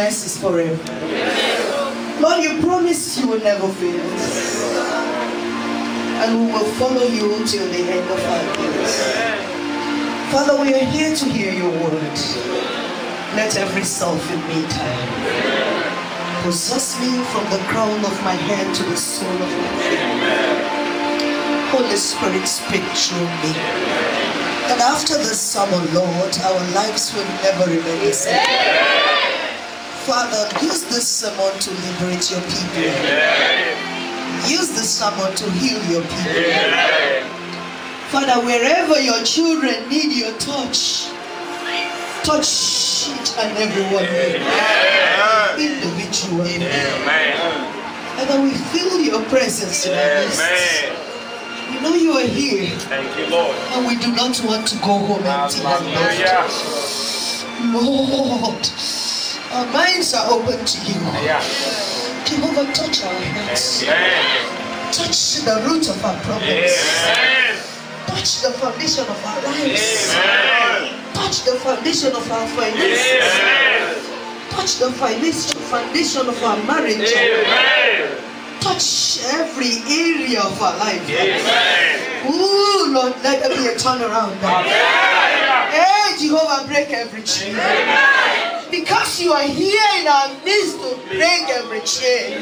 mercies forever. Lord, you promised you will never fail us. And we will follow you till the end of our days. Father, we are here to hear your word. Let every self in me time possess me from the crown of my head to the sole of my feet. Holy Spirit, speak through me. And after this sermon, Lord, our lives will never remain the same. Father, use this sermon to liberate your people. Use this sermon to heal your people. Father, wherever your children need your touch, touch each and every one individually. And then we feel your presence in our midst. We know you are here. Thank you, Lord. And we do not want to go home empty-handed. Lord, our minds are open to you. Jehovah, touch our hearts. Touch the root of our problems. Touch the foundation of our lives. Touch the foundation of our finances. Touch the foundation of our marriage. Touch every area of our life. Ooh, Lord, let there be a turnaround. Hey, Jehovah, break every chain. Because you are here in our midst to break every chain.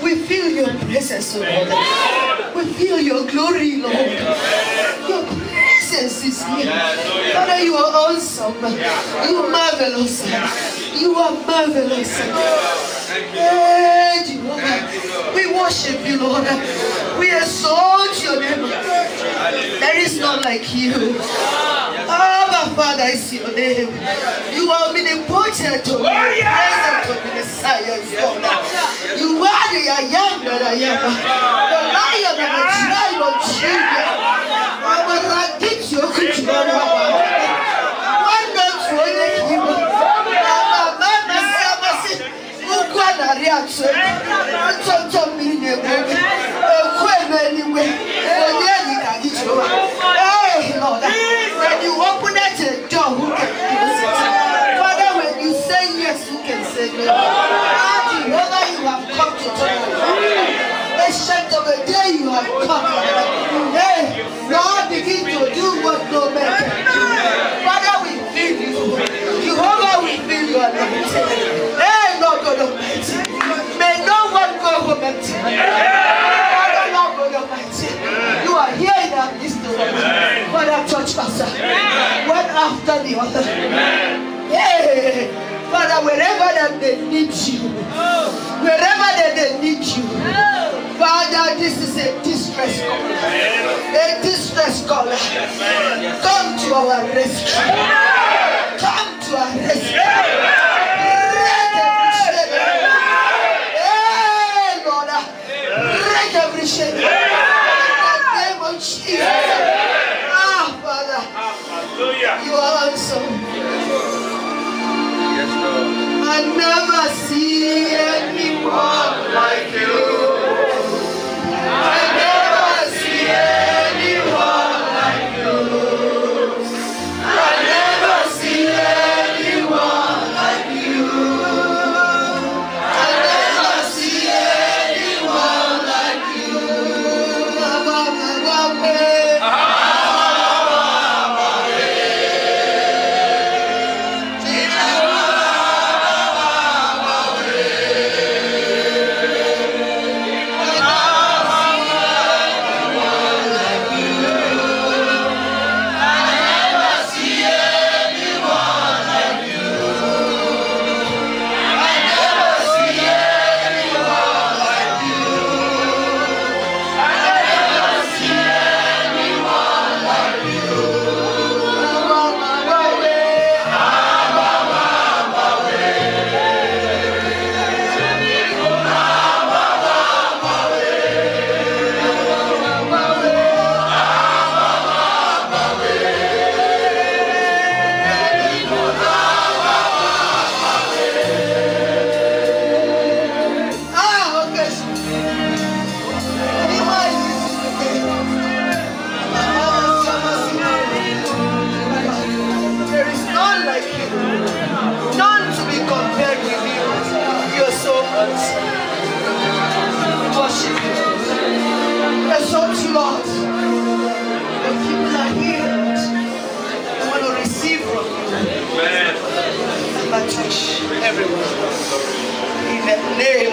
We feel your presence, Lord. We feel your glory, Lord. Your presence is here. Father, you are awesome. You are marvelous. You are marvelous. Hey, Jehovah. We worship you, Lord. We exalt your name. There is none like you. Abba, Father is your name. You are omnipotent, omnipresent, omniscient, God. You are the I am that I am. The Lion and the tribe of Judah. Our Rakitio Kuchara. One not for the hero. Mama Samasi. Ukwana Riatsu. Toto Mine. Anyway. Hey, Lord. When you open that door, who can close it? Father, when you say yes, who can say no? Jehovah, you have come to turn around. Ancient of the day, you have come. Hey, Lord, begin to do what no man can do. Father, we feel you. Jehovah, we feel you anointing. Hey, Lord God Almighty. May no one go home empty. Father, Lord God Almighty. You are here in our midst. Father, touch us one after the other. Yeah. Father, wherever that they need you, wherever that they need you, Father, this is a distress call. A distress call. Come to our rescue. Come to our rescue. Hey, Lord, break every shame. In the name of Jesus. Father, you are awesome. Yes, Lord. I never see anyone like you. I never see anyone like you. I never see anyone like you. I never see anyone like you.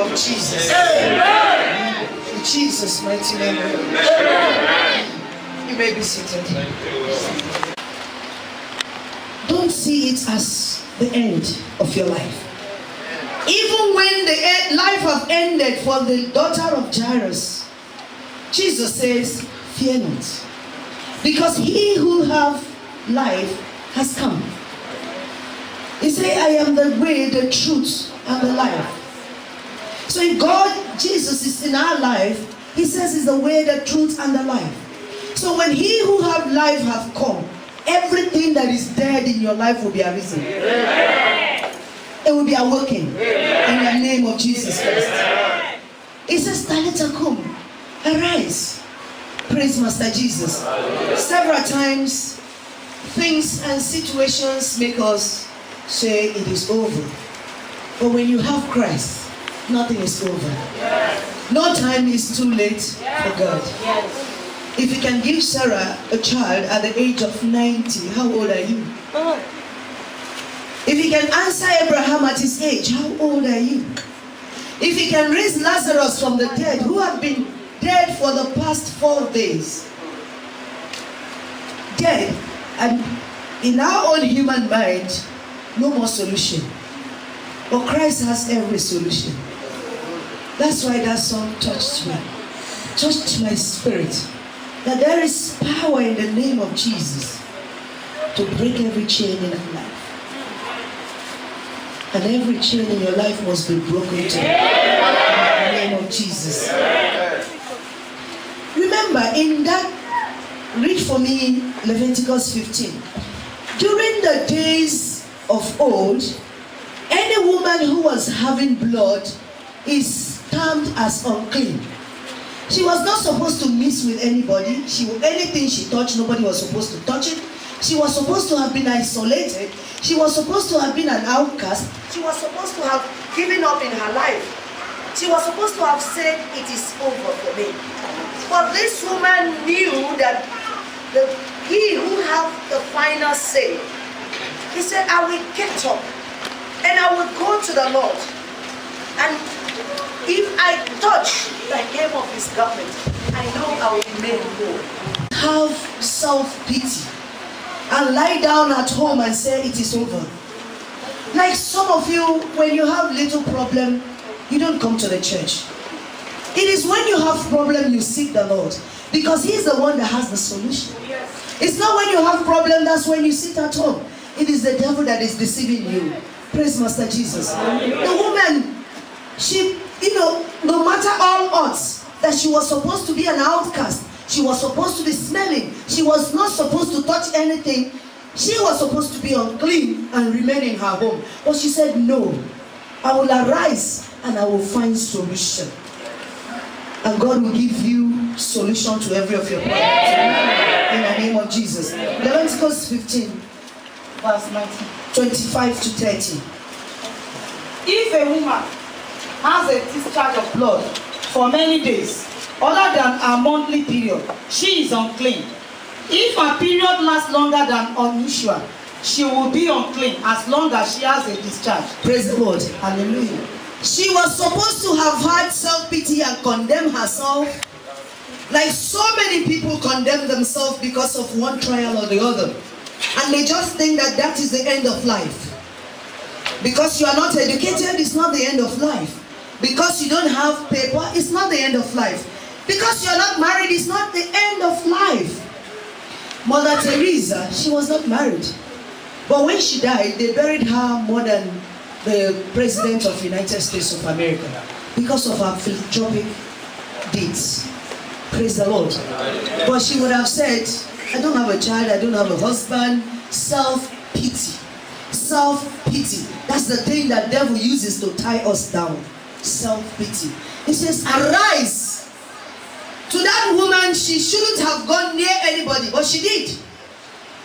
of Jesus. In Jesus' mighty name. You may be seated. Don't see it as the end of your life. Even when the life have ended for the daughter of Jairus, Jesus says, fear not, because he who have life has come. He said, I am the way, the truth, and the life. So if God, Jesus is in our life, he says he's the way, the truth, and the life. So when he who have life have come, everything that is dead in your life will be arisen. It will be awakened in the name of Jesus Christ. It says, Talitha kum, arise. Praise Master Jesus. Several times, things and situations make us say it is over. But when you have Christ, nothing is over. No time is too late for God. If you can give Sarah a child at the age of 90, how old are you? If you can answer Abraham at his age, how old are you? If you can raise Lazarus from the dead, who have been dead for the past 4 days, dead, and in our own human mind, no more solution. But Christ has every solution. That's why that song touched me, touched my spirit, that there is power in the name of Jesus to break every chain in our life. And every chain in your life must be broken today. In the name of Jesus. Remember, in that, read for me Leviticus 15. During the days of old, any woman who was having blood is termed as unclean. She was not supposed to mix with anybody. Anything she touched, nobody was supposed to touch it. She was supposed to have been isolated. She was supposed to have been an outcast. She was supposed to have given up in her life. She was supposed to have said, it is over for me. But this woman knew that he who had the final say, he said, I will get up and I will go to the Lord. And if I touch the hem of his garment, I know I will be made whole. Have self-pity and lie down at home and say it is over. Like some of you, when you have little problem, you don't come to the church. It is when you have problem you seek the Lord, because he's the one that has the solution. It's not when you have problem, that's when you sit at home. It is the devil that is deceiving you. Praise Master Jesus. The woman, she, no matter all odds, that she was supposed to be an outcast, she was supposed to be smelling, she was not supposed to touch anything, she was supposed to be unclean and remain in her home. But she said, no, I will arise and I will find solution. And God will give you solution to every of your problems. In the name of Jesus. Leviticus 15, verse 19, 25 to 30. If a woman has a discharge of blood for many days, other than her monthly period, she is unclean. If her period lasts longer than unusual, she will be unclean as long as she has a discharge. Praise the Lord. Hallelujah. She was supposed to have had self-pity and condemn herself, like so many people condemn themselves because of one trial or the other. And they just think that that is the end of life. Because you are not educated, it's not the end of life. Because you don't have paper, it's not the end of life. Because you are not married, it's not the end of life. Mother Teresa, she was not married. But when she died, they buried her more than the President of the United States of America because of her philanthropic deeds. Praise the Lord. But she would have said, I don't have a child, I don't have a husband. Self-pity. Self-pity. That's the thing that the devil uses to tie us down. Self-pity. He says, arise. To that woman, she shouldn't have gone near anybody, but she did.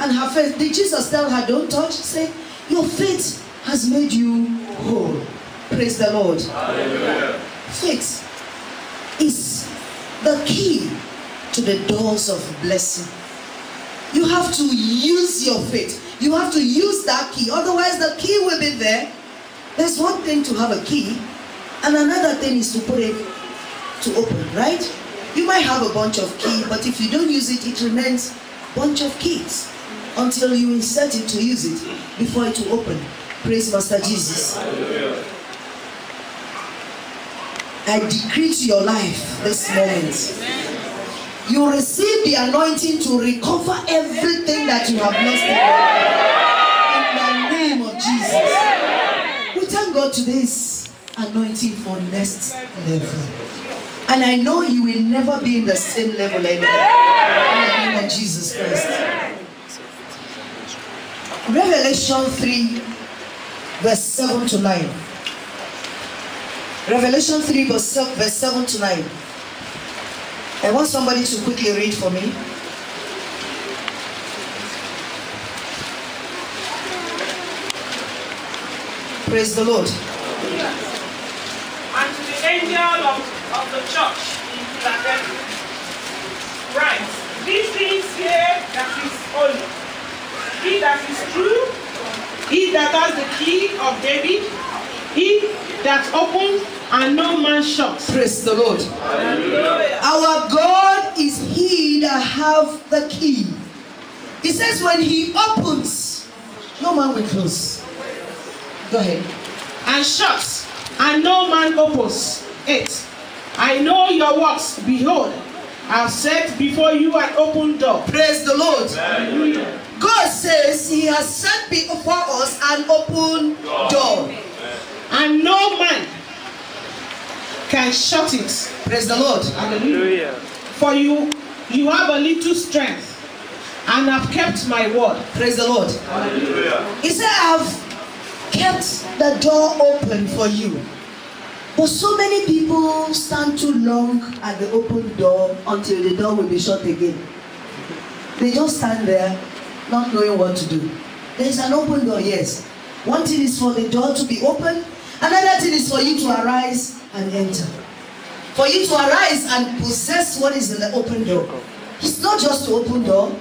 And her faith, did Jesus tell her, don't touch? Say, your faith has made you whole. Praise the Lord. Hallelujah. Faith is the key to the doors of blessing. You have to use your faith. You have to use that key. Otherwise, the key will be there. There's one thing to have a key, And another thing is to put it to open, right? You might have a bunch of keys, but if you don't use it, it remains a bunch of keys until you insert it to use it before it will open. Praise Master Jesus. I decree to your life this moment. You receive the anointing to recover everything that you have lost in the name of Jesus. We thank God today's anointing for next level. And I know you will never be in the same level anymore. In the name of Jesus Christ. Revelation 3, verse 7 to 9. Revelation 3, verse 7 to 9. I want somebody to quickly read for me. Praise the Lord. And to the angel of the church in Philadelphia, write, these things here that is holy, he that is true, he that has the key of David, he that opens and no man shuts. Praise the Lord. Hallelujah. Our God is he that have the key. He says when he opens, no man will close. Go ahead. And shuts, and no man opens. 8. I know your works. Behold, I have set before you an open door. Praise the Lord. Hallelujah. God says he has set before us an open door. And no man can shut it. Praise the Lord. Hallelujah. For you have a little strength and have kept my word. Praise the Lord. Hallelujah. He said, I've kept the door open for you. But so many people stand too long at the open door until the door will be shut again. They just stand there not knowing what to do. There is an open door, yes. One thing is for the door to be open. Another thing is for you to arise and enter. For you to arise and possess what is in the open door. It's not just to open door.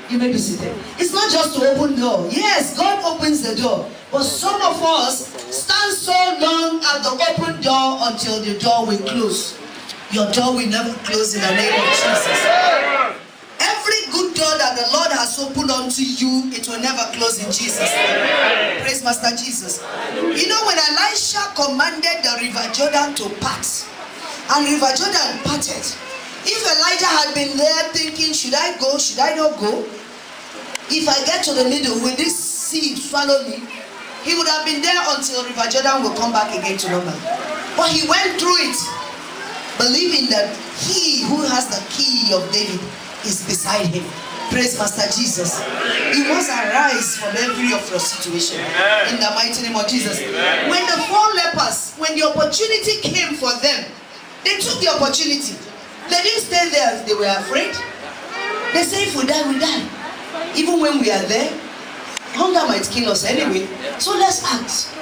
You may be seated. It's not just to open door. Yes, God opens the door. But some of us stand so long at the open door until the door will close. Your door will never close in the name of Jesus. Every good door that the Lord has opened unto you, it will never close in Jesus' name. Praise Master Jesus. You know, when Elisha commanded the river Jordan to part, and river Jordan parted, if Elijah had been there thinking, should I go, should I not go? If I get to the middle, will this sea swallow me? He would have been there until river Jordan will come back again to normal. But he went through it, believing that he who has the key of David is beside him. Praise Master Jesus. You must arise from every of your situation. In the mighty name of Jesus. When the 4 lepers, when the opportunity came for them, they took the opportunity. They didn't stay there. They were afraid. They say if we die, we die. Even when we are there, hunger might kill us anyway. So let's act.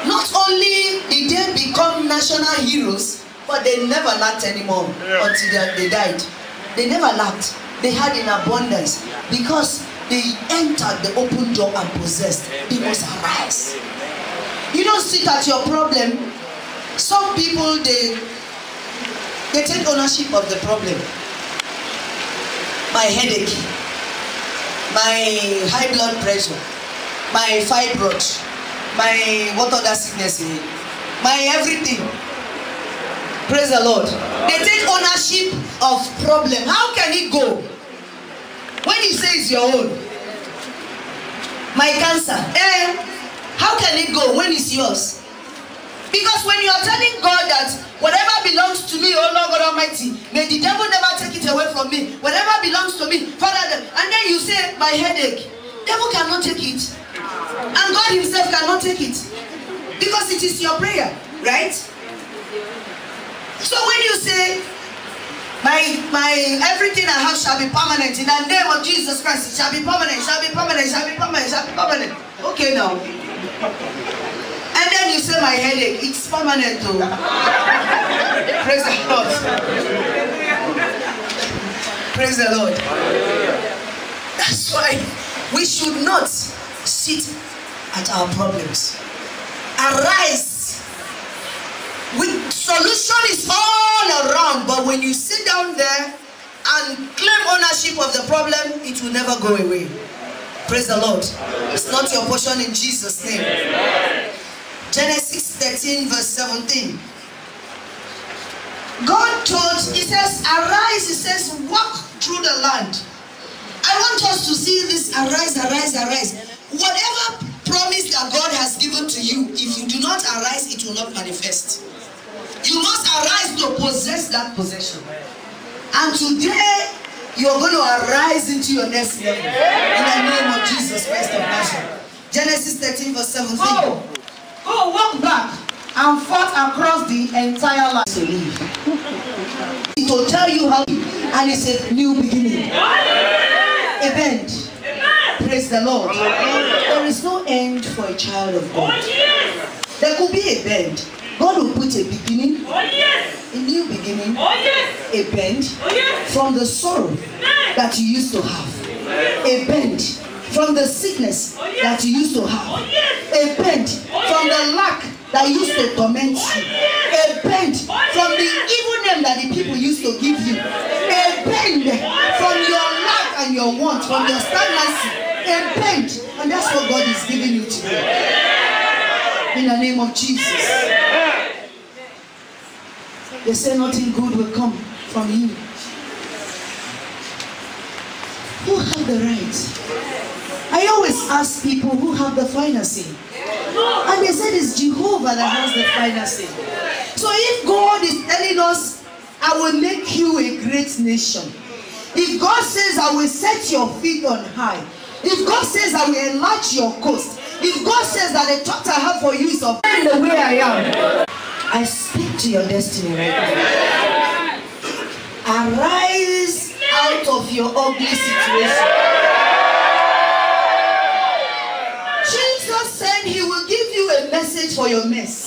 Not only did they become national heroes, but they never lacked anymore until they died. They never lacked. They had in abundance because they entered the open door and possessed. They must arise. You don't sit at your problem. Some people, they take ownership of the problem. My headache, my high blood pressure, my fibroid, my what other sickness, my everything. Praise the Lord. They take ownership of problem. How can it go when you say it's your own? My cancer, how can it go when it's yours? Because when you are telling God that whatever belongs to me, oh Lord God Almighty, may the devil never take it away from me. Whatever belongs to me, Father, and then you say, my headache, devil cannot take it. And God himself cannot take it. Because it is your prayer, right? So when you say, my everything I have shall be permanent in the name of Jesus Christ, it shall be permanent, shall be permanent, shall be permanent, shall be permanent. Okay now. And then you say my headache, it's permanent too. Praise the Lord. Praise the Lord. That's why we should not sit at our problems. Arise Solution is all around, but when you sit down there and claim ownership of the problem, it will never go away. Praise the Lord. It's not your portion in Jesus' name. Amen. Genesis 13 verse 17. God told, he says, arise, he says, walk through the land. I want us to see this arise, arise, arise. Whatever promise that God has given to you, if you do not arise, it will not manifest. You must arise to possess that possession. And today, you're going to arise into your next level. In the name of Jesus Christ of Nazareth. Genesis 13 verse 17. Go walk back and fought across the entire land. It will tell you how, and it's a new beginning. A bend. Praise the Lord. There is no end for a child of God. There could be a bend. God will put a beginning, a new beginning, a bend from the sorrow that you used to have, a bend from the sickness that you used to have, a bend from the lack that used to torment you, a bend from the evil name that the people used to give you, a bend from your lack and your want, from your stagnancy, a bend, and that's what God is giving you today. In the name of Jesus. They say nothing good will come from you. Who have the right? I always ask people who have the final say. And they said it's Jehovah that has the final say. So if God is telling us, I will make you a great nation. If God says, I will set your feet on high. If God says, I will enlarge your coast. If God says that the thought I have for you is of the way I am, I speak to your destiny right now. Arise out of your ugly situation. Jesus said he will give you a message for your mess.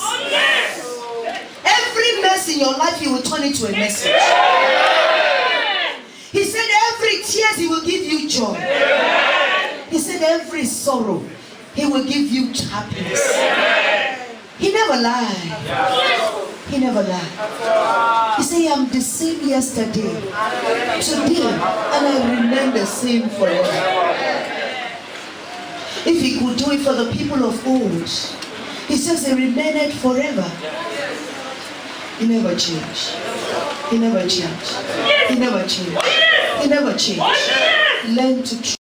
Every mess in your life, he will turn it to a message. He said every tears, he will give you joy. He said every sorrow, he will give you happiness. He never lied. He never lied. He said, I'm the same yesterday, today, and I remain the same forever. If he could do it for the people of old, he says he remained forever. He never changed. He never changed. He never changed. He never changed. Learn to